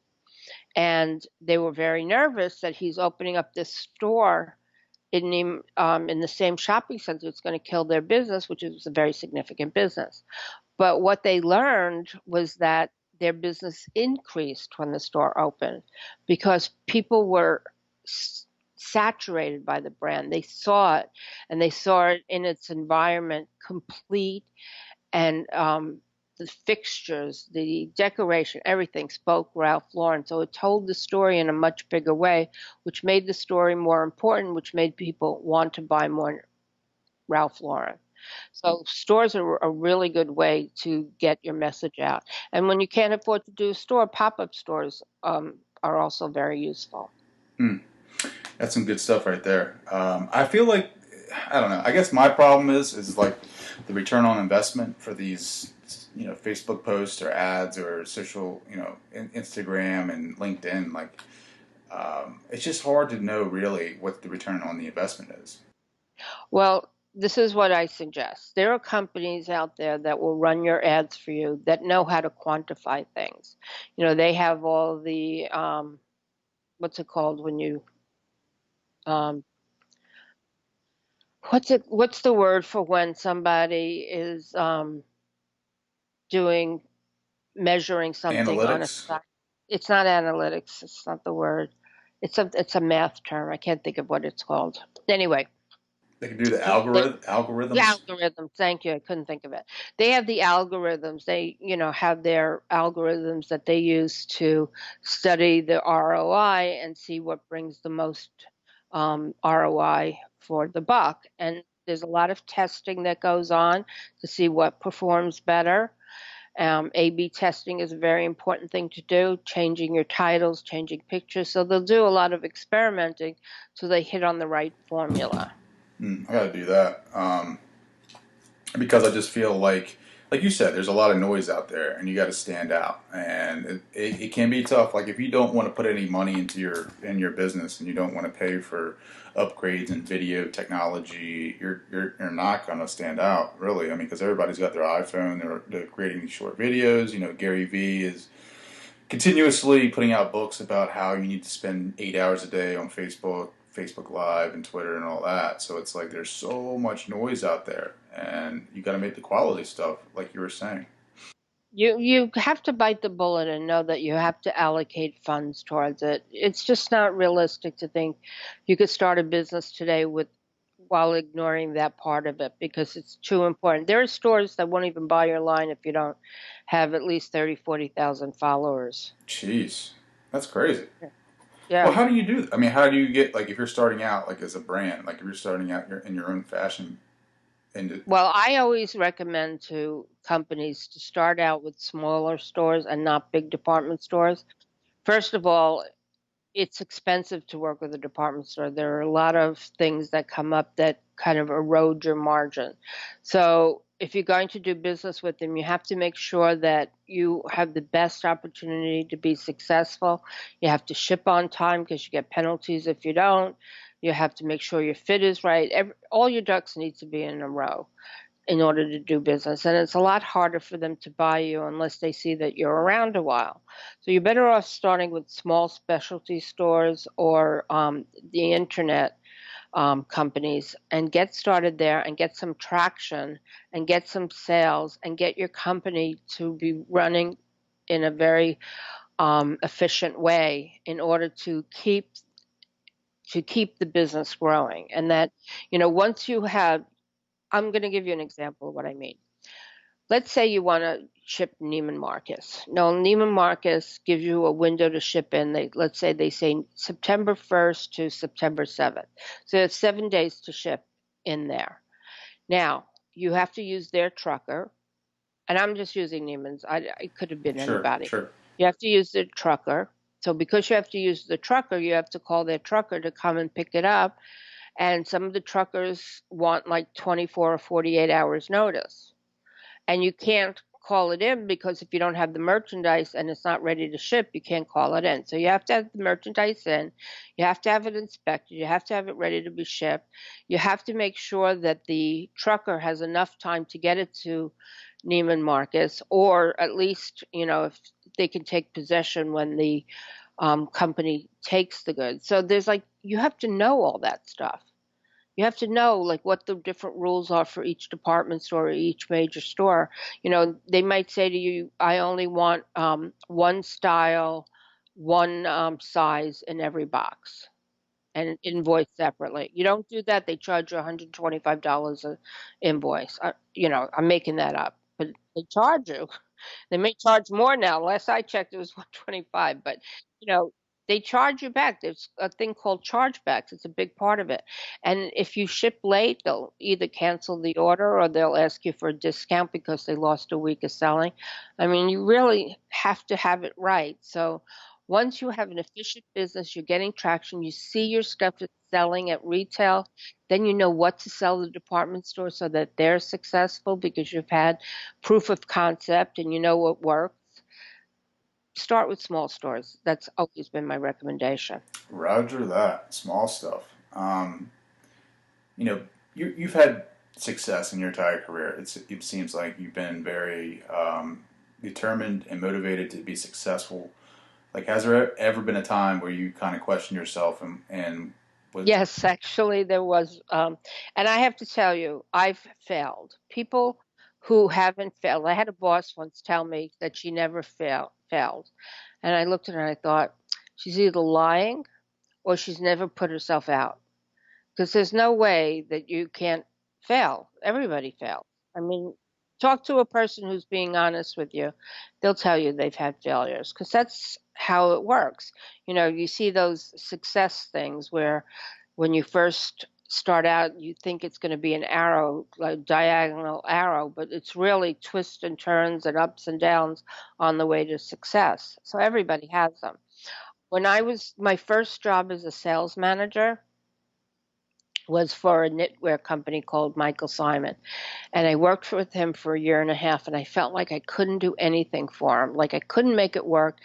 And they were very nervous that he's opening up this store in the same shopping center. It's going to kill their business, which is a very significant business. But what they learned was that their business increased when the store opened because people were saturated by the brand. They saw it, and they saw it in its environment, complete, and the fixtures, the decoration, everything spoke Ralph Lauren. So it told the story in a much bigger way, which made the story more important, which made people want to buy more Ralph Lauren. So stores are a really good way to get your message out. And when you can't afford to do a store, pop-up stores are also very useful. Hmm. That's some good stuff right there. I feel like, I don't know. I guess my problem is like the return on investment for these, Facebook posts or ads or social, Instagram and LinkedIn. Like, it's just hard to know really what the return on the investment is. Well, this is what I suggest. There are companies out there that will run your ads for you that know how to quantify things. They have all the, what's it called when you, um, what's the word for when somebody is doing, measuring something on a Analytics. site? It's not analytics. It's not the word. It's a math term. I can't think of what it's called. Anyway, They can do the they, the algorithms. algorithms. Thank you. I couldn't think of it. They have the algorithms. They, have their algorithms that they use to study the ROI and see what brings the most ROI for the buck. And there's a lot of testing that goes on to see what performs better. A/B testing is a very important thing to do, changing your titles, changing pictures. So they'll do a lot of experimenting so they hit on the right formula. I got to do that. Because I just feel like you said, there's a lot of noise out there, and you got to stand out, and it can be tough. Like if you don't want to put any money into your business, and you don't want to pay for upgrades and video technology, you're not going to stand out, really. I mean, because everybody's got their iPhone, they're creating these short videos. Gary Vee is continuously putting out books about how you need to spend 8 hours a day on Facebook Live and Twitter and all that. So it's like there's so much noise out there, and you got to make the quality stuff, like you were saying. You have to bite the bullet and know that you have to allocate funds towards it. It's just not realistic to think you could start a business today with while ignoring that part of it because it's too important. There are stores that won't even buy your line if you don't have at least 30, 40,000 followers. Jeez, that's crazy. Well, Yeah. how do you do that? I mean, how do you get, like, if you're starting out, like, as a brand, like, if you're starting out in your own fashion, and Well, I always recommend to companies to start out with smaller stores and not big department stores. First of all, it's expensive to work with a department store. There are a lot of things that come up that kind of erode your margin. So if you're going to do business with them, you have to make sure that you have the best opportunity to be successful. You have to ship on time because you get penalties if you don't. You have to make sure your fit is right. All your ducks need to be in a row in order to do business. And it's a lot harder for them to buy you unless they see that you're around a while. So you're better off starting with small specialty stores or the internet companies and get started there and get some traction and get some sales and get your company to be running in a very efficient way in order to keep the business growing. And that, once you have I'm going to give you an example of what I mean. Let's say you want to ship Neiman Marcus. No, Neiman Marcus gives you a window to ship in. Let's say they say September 1st to September 7th. So it's 7 days to ship in there. Now, you have to use their trucker, and I'm just using Neiman's. It could have been Sure, anybody. sure. You have to use the trucker. So because you have to use the trucker, you have to call their trucker to come and pick it up. And some of the truckers want like 24 or 48 hours notice. And you can't call it in because if you don't have the merchandise and it's not ready to ship, you can't call it in. So you have to have the merchandise in, you have to have it inspected, you have to have it ready to be shipped. You have to make sure that the trucker has enough time to get it to Neiman Marcus, or at least, if they can take possession when the company takes the goods. So there's like, you have to know all that stuff. You have to know like what the different rules are for each department store or each major store. They might say to you, I only want one style, one size in every box and invoice separately. You don't do that, they charge you $125 a invoice. I'm making that up, but they charge you. They may charge more now. Last I checked, it was 125, but you know, they charge you back. There's a thing called chargebacks. It's a big part of it. And if you ship late, they'll either cancel the order or they'll ask you for a discount because they lost a week of selling. I mean, you really have to have it right. So once you have an efficient business, you're getting traction, you see your stuff is selling at retail, then you know what to sell the department store so that they're successful because you've had proof of concept and you know what works. Start with small stores. That's always been my recommendation. Roger that. Small stuff. You know, you've had success in your entire career. It seems like you've been very determined and motivated to be successful. Like, has there ever been a time where you kind of question yourself and was Yes, actually, there was. And I have to tell you, I've failed. People who haven't failed. I had a boss once tell me that she never failed. And I looked at her and I thought, she's either lying or she's never put herself out. Because there's no way that you can't fail. Everybody fails. I mean, talk to a person who's being honest with you. They'll tell you they've had failures because that's how it works. You see those success things where when you first start out, you think it's going to be an arrow, like diagonal arrow, but it's really twists and turns and ups and downs on the way to success. So everybody has them. When I was my first job as a sales manager, was for a knitwear company called Michael Simon. And I worked with him for a year and a half, and I felt like I couldn't do anything for him. Like I couldn't make it work.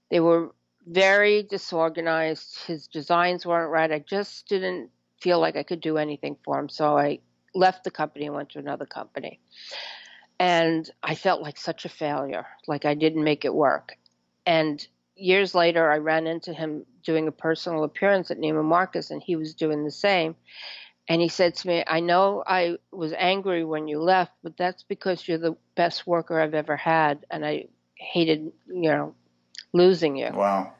They were very disorganized. His designs weren't right. I just didn't feel like I could do anything for him. So I left the company and went to another company. And I felt like such a failure, like I didn't make it work. And years later, I ran into him doing a personal appearance at Neiman Marcus, and he was doing the same. And he said to me, I know I was angry when you left, but that's because you're the best worker I've ever had. And I hated, losing you. wow.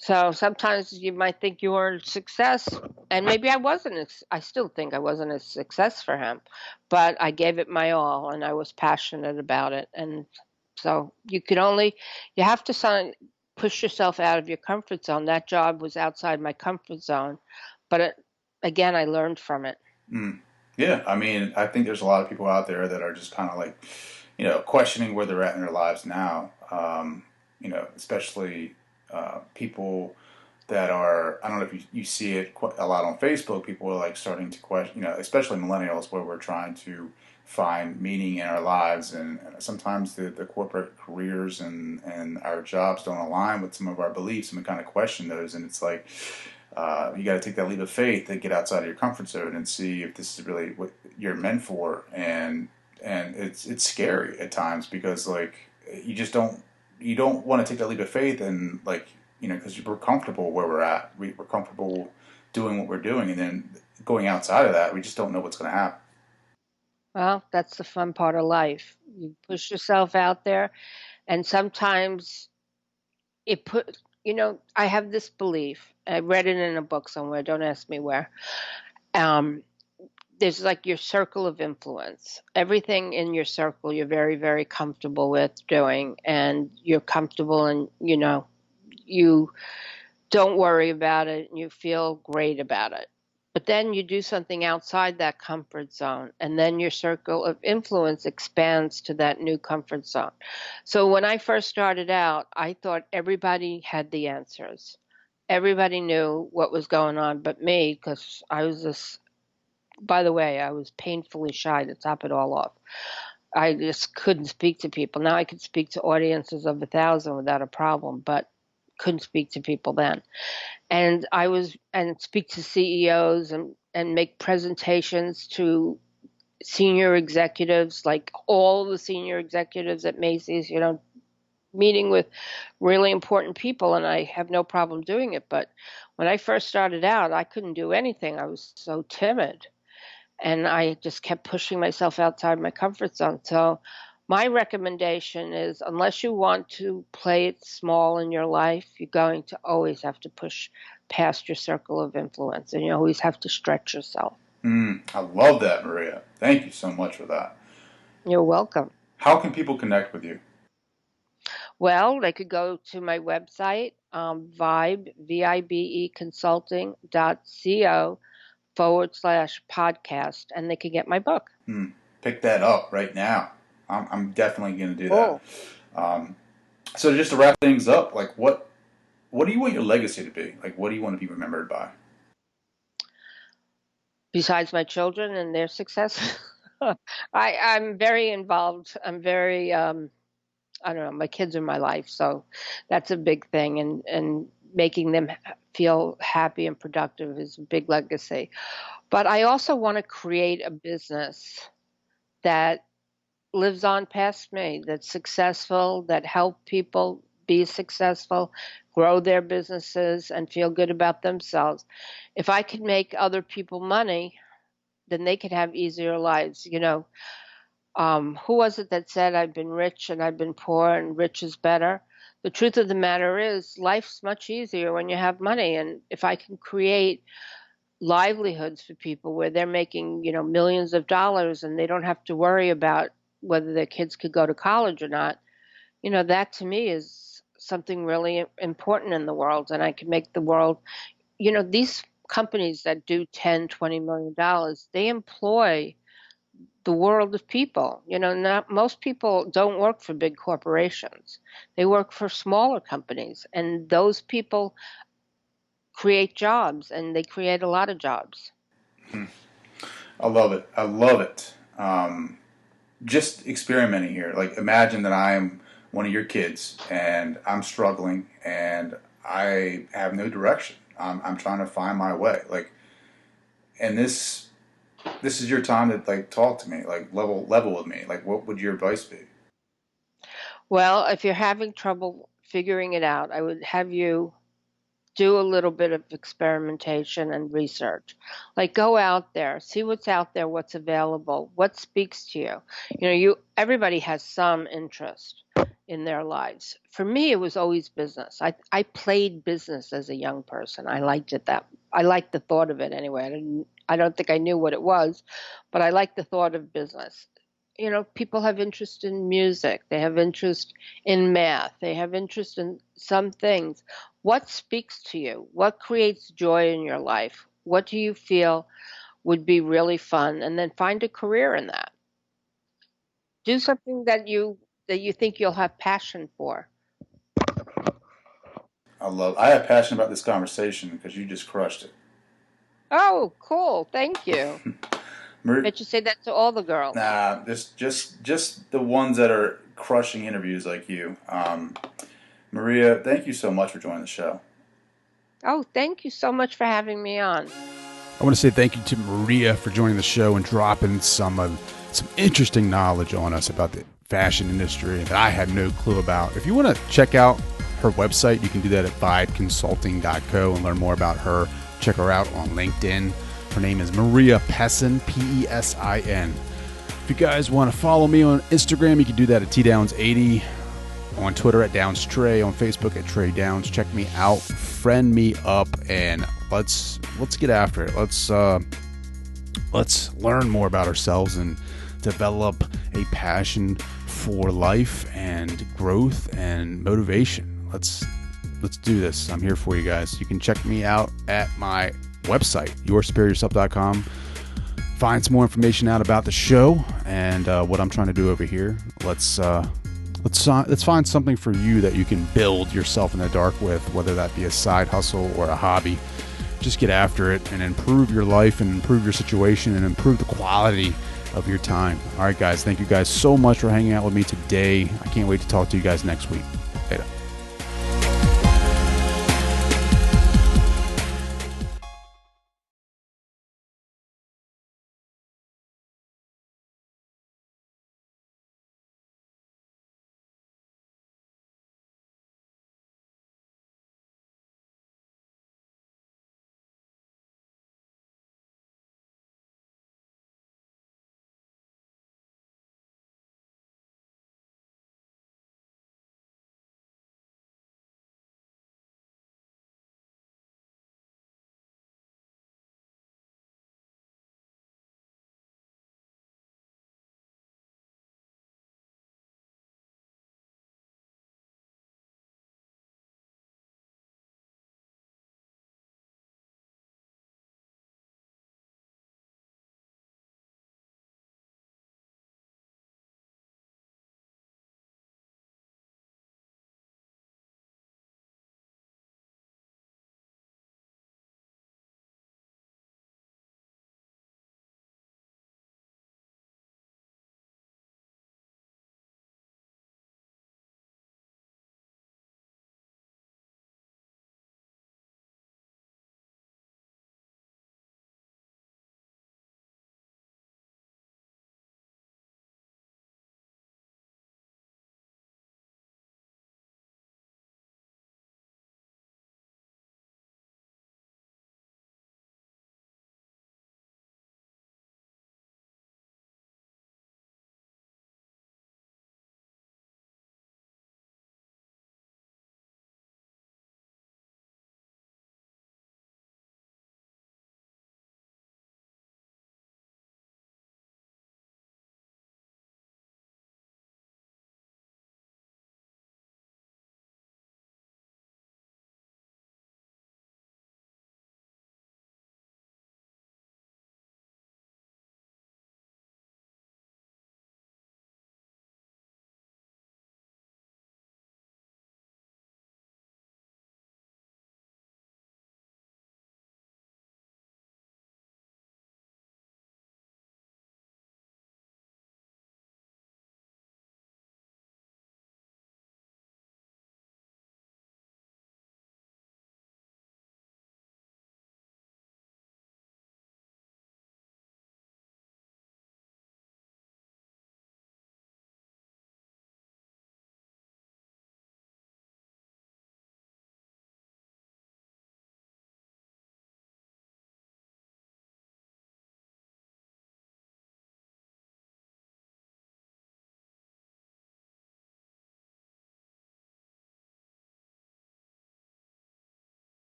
So sometimes you might think you were a success, and maybe I wasn't. I still think I wasn't a success for him, but I gave it my all, and I was passionate about it. And so you have to push yourself out of your comfort zone. That job was outside my comfort zone, but again, I learned from it. Mm. Yeah, I mean, I think there's a lot of people out there that are just kind of like, questioning where they're at in their lives now. Especially people that are, I don't know if you see it quite a lot on Facebook, people are like starting to question, especially millennials, where we're trying to find meaning in our lives. And sometimes the corporate careers and our jobs don't align with some of our beliefs, and we kind of question those. And it's like, you got to take that leap of faith and get outside of your comfort zone and see if this is really what you're meant for. And it's scary at times because like you don't want to take that leap of faith and like because we're comfortable where we're at. We're comfortable doing what we're doing, and then going outside of that, we just don't know what's going to happen. Well, that's the fun part of life. You push yourself out there, and sometimes I have this belief. I read it in a book somewhere. Don't ask me where. Um, there's like your circle of influence. Everything in your circle you're very, very comfortable with doing, and you're comfortable, and you don't worry about it and you feel great about it. But then you do something outside that comfort zone, and then your circle of influence expands to that new comfort zone. So when I first started out, I thought everybody had the answers. Everybody knew what was going on but me, because I was this, by the way, I was painfully shy to top it all off. I just couldn't speak to people. Now I could speak to audiences of 1,000 without a problem, but couldn't speak to people then. And speak to CEOs and make presentations to senior executives, like all the senior executives at Macy's, meeting with really important people, and I have no problem doing it. But when I first started out, I couldn't do anything. I was so timid, and I just kept pushing myself outside my comfort zone. So my recommendation is, unless you want to play it small in your life, you're going to always have to push past your circle of influence, and you always have to stretch yourself. I love that, Maria. Thank you so much for that. You're welcome. How can people connect with you? Well, they could go to my website, Vibe, VIBE consulting.co/podcast, and they could get my book. Pick that up right now. I'm definitely going to do Cool. that. So just to wrap things up, like what do you want your legacy to be? Like, what do you want to be remembered by? Besides my children and their success, I'm very involved. I'm very, I don't know, my kids are my life, so that's a big thing. And making them feel happy and productive is a big legacy. But I also want to create a business that lives on past me, that's successful, that help people be successful, grow their businesses, and feel good about themselves. If I could make other people money, then they could have easier lives. Who was it that said, I've been rich and I've been poor, and rich is better? The truth of the matter is, life's much easier when you have money. And if I can create livelihoods for people where they're making, millions of dollars, and they don't have to worry about whether their kids could go to college or not, that to me is something really important in the world. And I can make the world, these companies that do 10, $20 million, they employ the world of people. Not most people don't work for big corporations. They work for smaller companies, and those people create jobs, and they create a lot of jobs. I love it. I love it. Just experimenting here. Like, imagine that I am one of your kids and I'm struggling and I have no direction. I'm trying to find my way. Like, and this is your time to like talk to me, like level with me. Like, what would your advice be? Well, if you're having trouble figuring it out, I would have you do a little bit of experimentation and research. Like, go out there, see what's out there, what's available, what speaks to you. Everybody has some interest in their lives. For me, it was always business. I played business as a young person. I liked it I liked the thought of it anyway. I don't think I knew what it was, but I liked the thought of business. People have interest in music. They have interest in math. They have interest in some things. What speaks to you? What creates joy in your life? What do you feel would be really fun? And then find a career in that. Do something that you think you'll have passion for. I have passion about this conversation because you just crushed it. Oh, cool. Thank you. Bet you say that to all the girls. Nah, just the ones that are crushing interviews like you. Maria, thank you so much for joining the show. Oh, thank you so much for having me on. I want to say thank you to Maria for joining the show and dropping some interesting knowledge on us about the fashion industry that I had no clue about. If you want to check out her website, you can do that at vibeconsulting.co and learn more about her. Check her out on LinkedIn. Her name is Maria Pesin, Pesin. If you guys want to follow me on Instagram, you can do that at TDowns80, on Twitter at DownsTrey, on Facebook at Trey Downs. Check me out, friend me up, and let's get after it. Let's let's learn more about ourselves and develop a passion for life and growth and motivation. Let's do this. I'm here for you guys. You can check me out at my website, yoursuperiorself.com. Find some more information out about the show and what I'm trying to do over here. Let's find something for you that you can build yourself in the dark with, whether that be a side hustle or a hobby. Just get after it and improve your life and improve your situation and improve the quality of your time. All right, guys. Thank you guys so much for hanging out with me today. I can't wait to talk to you guys next week.